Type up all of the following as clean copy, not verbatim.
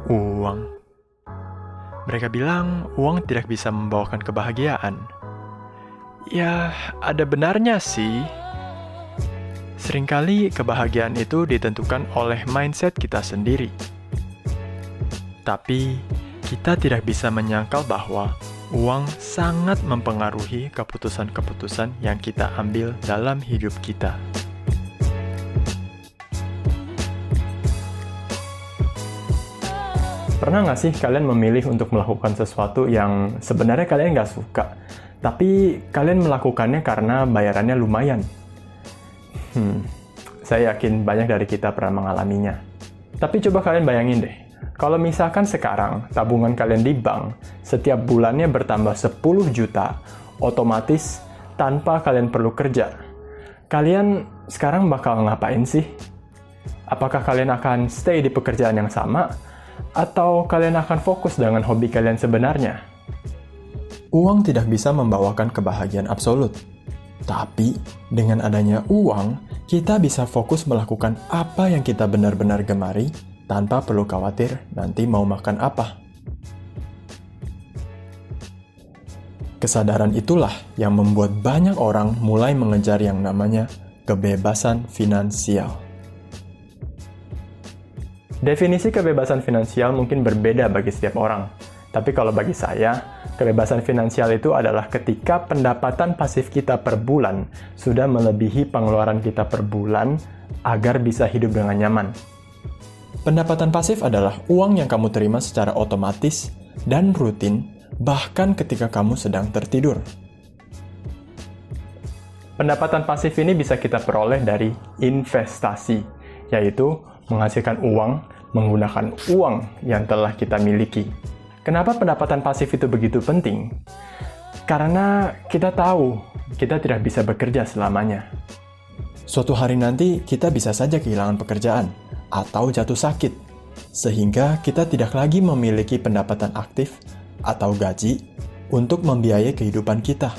Uang. Mereka bilang uang tidak bisa membawakan kebahagiaan. Ya, ada benarnya sih. Seringkali kebahagiaan itu ditentukan oleh mindset kita sendiri. Tapi, kita tidak bisa menyangkal bahwa uang sangat mempengaruhi keputusan-keputusan yang kita ambil dalam hidup kita. Pernah nggak sih kalian memilih untuk melakukan sesuatu yang sebenarnya kalian nggak suka, tapi kalian melakukannya karena bayarannya lumayan? Saya yakin banyak dari kita pernah mengalaminya. Tapi coba kalian bayangin deh, kalau misalkan sekarang tabungan kalian di bank setiap bulannya bertambah 10 juta, otomatis tanpa kalian perlu kerja. Kalian sekarang bakal ngapain sih? Apakah kalian akan stay di pekerjaan yang sama? Atau kalian akan fokus dengan hobi kalian sebenarnya? Uang tidak bisa membawakan kebahagiaan absolut. Tapi, dengan adanya uang, kita bisa fokus melakukan apa yang kita benar-benar gemari tanpa perlu khawatir nanti mau makan apa. Kesadaran itulah yang membuat banyak orang mulai mengejar yang namanya kebebasan finansial. Definisi kebebasan finansial mungkin berbeda bagi setiap orang. Tapi kalau bagi saya, kebebasan finansial itu adalah ketika pendapatan pasif kita per bulan sudah melebihi pengeluaran kita per bulan agar bisa hidup dengan nyaman. Pendapatan pasif adalah uang yang kamu terima secara otomatis dan rutin, bahkan ketika kamu sedang tertidur. Pendapatan pasif ini bisa kita peroleh dari investasi, yaitu menghasilkan uang menggunakan uang yang telah kita miliki. Kenapa pendapatan pasif itu begitu penting? Karena kita tahu kita tidak bisa bekerja selamanya. Suatu hari nanti kita bisa saja kehilangan pekerjaan atau jatuh sakit, sehingga kita tidak lagi memiliki pendapatan aktif atau gaji untuk membiayai kehidupan kita.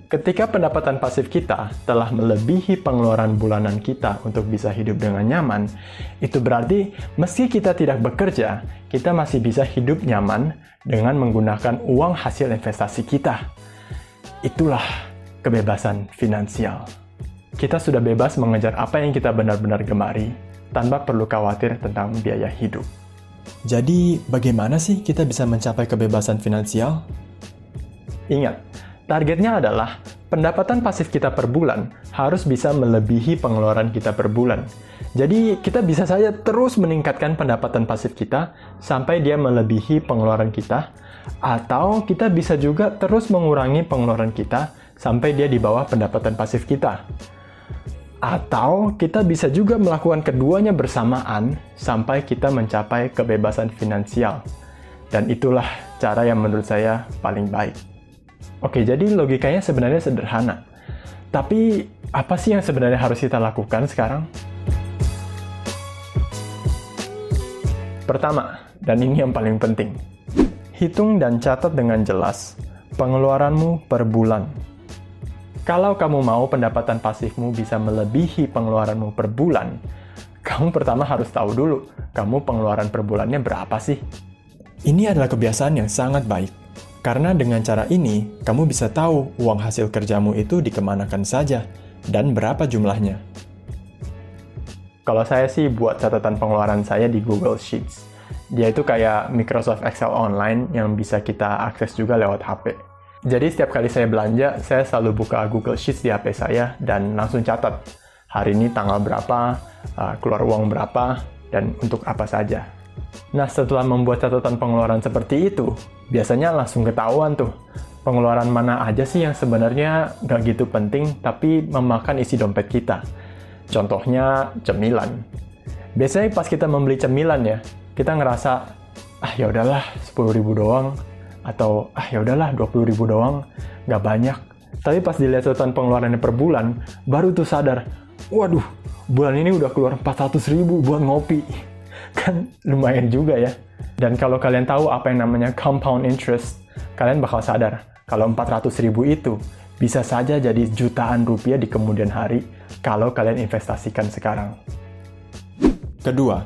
Ketika pendapatan pasif kita telah melebihi pengeluaran bulanan kita untuk bisa hidup dengan nyaman, itu berarti meski kita tidak bekerja, kita masih bisa hidup nyaman dengan menggunakan uang hasil investasi kita. Itulah kebebasan finansial. Kita sudah bebas mengejar apa yang kita benar-benar gemari, tanpa perlu khawatir tentang biaya hidup. Jadi, bagaimana sih kita bisa mencapai kebebasan finansial? Ingat, targetnya adalah pendapatan pasif kita per bulan harus bisa melebihi pengeluaran kita per bulan. Jadi, kita bisa saja terus meningkatkan pendapatan pasif kita sampai dia melebihi pengeluaran kita, atau kita bisa juga terus mengurangi pengeluaran kita sampai dia di bawah pendapatan pasif kita. Atau kita bisa juga melakukan keduanya bersamaan sampai kita mencapai kebebasan finansial. Dan itulah cara yang menurut saya paling baik. Oke, jadi logikanya sebenarnya sederhana. Tapi, apa sih yang sebenarnya harus kita lakukan sekarang? Pertama, dan ini yang paling penting, hitung dan catat dengan jelas pengeluaranmu per bulan. Kalau kamu mau pendapatan pasifmu bisa melebihi pengeluaranmu per bulan, kamu pertama harus tahu dulu, kamu pengeluaran per bulannya berapa sih? Ini adalah kebiasaan yang sangat baik. Karena dengan cara ini, kamu bisa tahu uang hasil kerjamu itu dikemanakan saja, dan berapa jumlahnya. Kalau saya sih buat catatan pengeluaran saya di Google Sheets. Dia itu kayak Microsoft Excel online yang bisa kita akses juga lewat HP. Jadi setiap kali saya belanja, saya selalu buka Google Sheets di HP saya dan langsung catat. Hari ini tanggal berapa, keluar uang berapa, dan untuk apa saja. Nah, setelah membuat catatan pengeluaran seperti itu, biasanya langsung ketahuan tuh, pengeluaran mana aja sih yang sebenarnya nggak gitu penting, tapi memakan isi dompet kita. Contohnya, cemilan. Biasanya pas kita membeli cemilan ya, kita ngerasa, ya udahlah 10.000 doang, atau ya udahlah 20.000 doang, nggak banyak. Tapi pas dilihat catatan pengeluarannya per bulan, baru tuh sadar, waduh, bulan ini udah keluar 400.000 buat ngopi. Kan lumayan juga ya. Dan kalau kalian tahu apa yang namanya compound interest, kalian bakal sadar kalau 400.000 itu bisa saja jadi jutaan rupiah di kemudian hari kalau kalian investasikan sekarang. Kedua,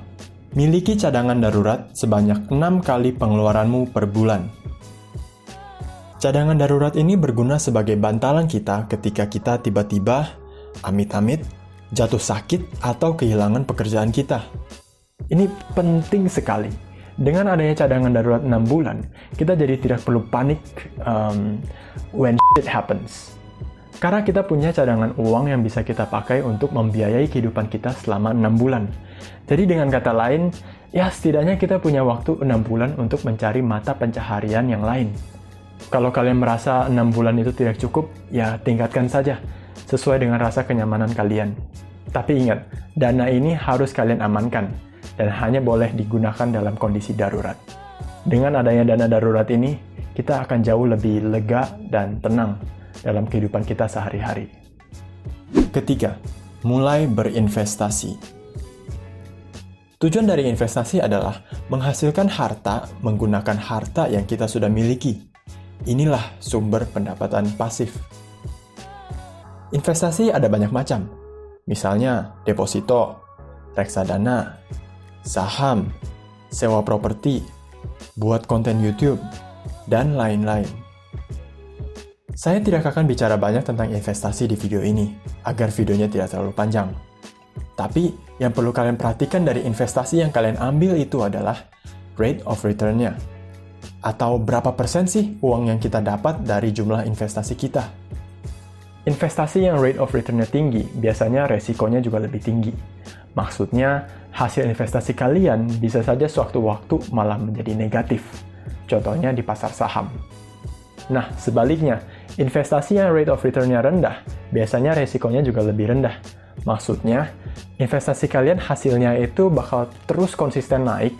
Miliki cadangan darurat sebanyak 6 kali pengeluaranmu per bulan. Cadangan darurat ini berguna sebagai bantalan kita ketika kita tiba-tiba, amit-amit, jatuh sakit atau kehilangan pekerjaan kita. Ini penting sekali. Dengan adanya cadangan darurat 6 bulan, kita jadi tidak perlu panik when shit happens. Karena kita punya cadangan uang yang bisa kita pakai untuk membiayai kehidupan kita selama 6 bulan. Jadi dengan kata lain, ya setidaknya kita punya waktu 6 bulan untuk mencari mata pencaharian yang lain. Kalau kalian merasa 6 bulan itu tidak cukup, ya tingkatkan saja, sesuai dengan rasa kenyamanan kalian. Tapi ingat, dana ini harus kalian amankan, dan hanya boleh digunakan dalam kondisi darurat. Dengan adanya dana darurat ini, kita akan jauh lebih lega dan tenang dalam kehidupan kita sehari-hari. Ketiga, mulai berinvestasi. Tujuan dari investasi adalah menghasilkan harta menggunakan harta yang kita sudah miliki. Inilah sumber pendapatan pasif. Investasi ada banyak macam. Misalnya deposito, reksadana, saham, sewa properti, buat konten YouTube, dan lain-lain. Saya tidak akan bicara banyak tentang investasi di video ini, agar videonya tidak terlalu panjang. Tapi, yang perlu kalian perhatikan dari investasi yang kalian ambil itu adalah rate of return-nya. Atau berapa persen sih uang yang kita dapat dari jumlah investasi kita. Investasi yang rate of return-nya tinggi, biasanya resikonya juga lebih tinggi. Maksudnya, hasil investasi kalian bisa saja sewaktu-waktu malah menjadi negatif. Contohnya di pasar saham. Nah, sebaliknya, investasi yang rate of return-nya rendah, biasanya resikonya juga lebih rendah. Maksudnya, investasi kalian hasilnya itu bakal terus konsisten naik,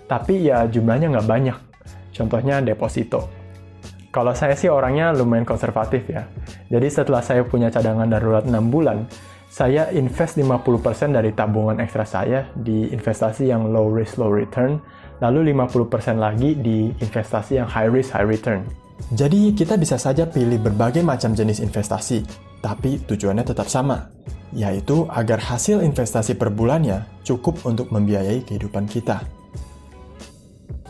tapi ya jumlahnya nggak banyak. Contohnya deposito. Kalau saya sih orangnya lumayan konservatif ya. Jadi setelah saya punya cadangan darurat 6 bulan, saya invest 50% dari tabungan ekstra saya di investasi yang low risk, low return, lalu 50% lagi di investasi yang high risk, high return. Jadi kita bisa saja pilih berbagai macam jenis investasi, tapi tujuannya tetap sama, yaitu agar hasil investasi per bulannya cukup untuk membiayai kehidupan kita.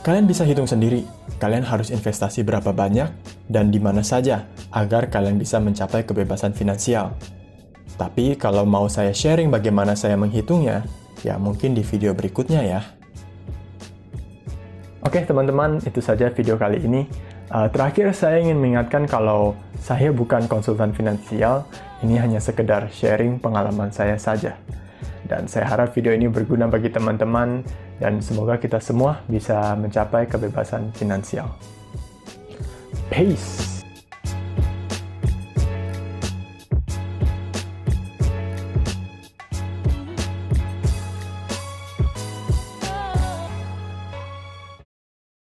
Kalian bisa hitung sendiri, kalian harus investasi berapa banyak dan di mana saja agar kalian bisa mencapai kebebasan finansial. Tapi kalau mau saya sharing bagaimana saya menghitungnya, ya mungkin di video berikutnya ya. Oke teman-teman, itu saja video kali ini. Terakhir saya ingin mengingatkan kalau saya bukan konsultan finansial, ini hanya sekedar sharing pengalaman saya saja. Dan saya harap video ini berguna bagi teman-teman dan semoga kita semua bisa mencapai kebebasan finansial. Peace!